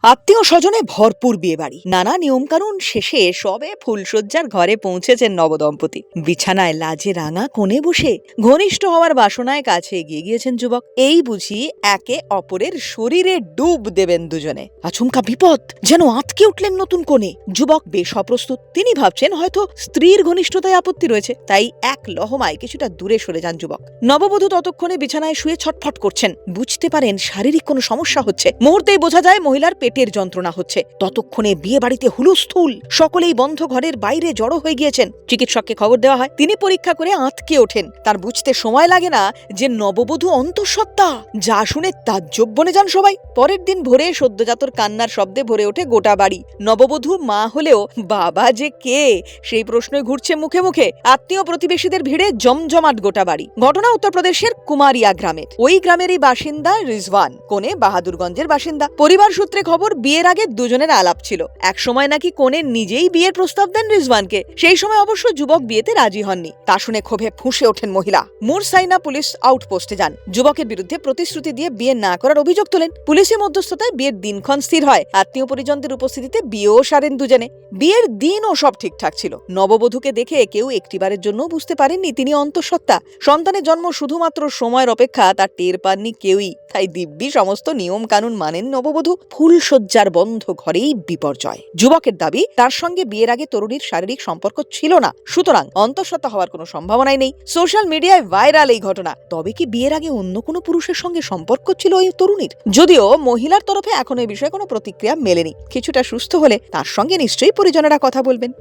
আত্মীয় স্বজনে ভরপুর বিয়েবাড়ি, নানা নিয়মকানুন শেষে সবে ফুলশয্যার ঘরে পৌঁছেছেন নবদম্পতি। বিছানায় লাজে রাঙা কোণে বসে ঘনিষ্ঠ হওয়ার বাসনায় কাছে এগিয়ে গিয়েছেন যুবক। এই বুঝি একে অপরের শরীরে ডুব দেবেন দুজনে। আচমকা বিপদ, যেন আঁতকে উঠলেন নতুন কোণে। যুবক বেশ অপ্রস্তুত। তিনি ভাবছেন হয়তো স্ত্রীর ঘনিষ্ঠতায় আপত্তি রয়েছে, তাই এক লহমায় কিছুটা দূরে সরে যান যুবক। নববধূ ততক্ষণে বিছানায় শুয়ে ছটফট করছেন। বুঝতে পারেন শারীরিক কোনো সমস্যা হচ্ছে। মুহূর্তেই বোঝা যায় মহিলার পেটের যন্ত্রণা হচ্ছে। ততক্ষণে বিয়ে বাড়িতে হুলস্থুল, সকলেই বন্ধ ঘরের বাইরে জড়ো হয়ে গিয়েছেন। চিকিৎসককে খবর দেওয়া হয়। তিনি পরীক্ষা করে আঁতকে ওঠেন। তার বুঝতে সময় লাগে না যে নববধূ অন্তঃসত্ত্বা। যা শুনে তাজ্জব বনে যান সবাই। পরের দিন ভোরে সদ্যজাতর কান্নার শব্দে ভরে ওঠে গোটা বাড়ি। নববধূ মা হলেও বাবা যে কে সেই প্রশ্নই ঘুরছে মুখে মুখে। আত্মীয় প্রতিবেশীদের ভিড়ে জমজমাট গোটা বাড়ি। ঘটনা উত্তরপ্রদেশের কুমারিয়া গ্রামের। ওই গ্রামেরই বাসিন্দা রিজওয়ান, কোণে বাহাদুরগঞ্জের বাসিন্দা। পরিবার সূত্রে খবর, বিয়ের আগে দুজনের আলাপ ছিল। একসময় নাকি কোণে নিজেই বিয়ের প্রস্তাব দেন রিজওয়ানকে। সেই সময় অবশ্য যুবক বিয়েতে রাজি হননি। তা শুনে ক্ষোভে ফুঁসে ওঠেন মহিলা। মুরসাইনা পুলিশ আউটপোস্টে যান। যুবকের বিরুদ্ধে প্রতিশ্রুতি দিয়ে বিয়ে না করার অভিযোগ তোলেন। পুলিশের মধ্যস্থতায় বিয়ের দিনক্ষণ স্থির হয়। আত্মীয় পরিজনদের উপস্থিতিতে বিয়েও সারেন দুজনে। বিয়ের দিনও সব ঠিকঠাক ছিল। নববধূকে দেখে কেউ একটিবারের জন্য বুঝতে পারেননি তিনি অন্তঃসত্ত্বা। সন্তানের জন্ম শুধুমাত্র সময়ের অপেক্ষা, তা টের পাননি কেউই। তাই দিব্যি সমস্ত নিয়ম কানুন মানেন নববধূ। ফুলশয্যার বন্ধ ঘরেই বিপর্যয়। যুবকের দাবি, তার সঙ্গে বিয়ের আগে তরুণীর শারীরিক সম্পর্ক ছিল না, সুতরাং অন্তঃসত্ত্বা হওয়ার কোনো সম্ভাবনাই নেই। সোশ্যাল মিডিয়ায় ভাইরাল এই ঘটনা। তবে কি বিয়ের আগে অন্য কোনো পুরুষের সঙ্গে সম্পর্ক ছিল ওই তরুণীর? যদিও মহিলার তরফে এখনো এই বিষয়ে কোনো প্রতিক্রিয়া মেলেনি। কিছুটা সুস্থ হলে তার সঙ্গে নিশ্চয়ই পরিজনেরা কথা বলবেন।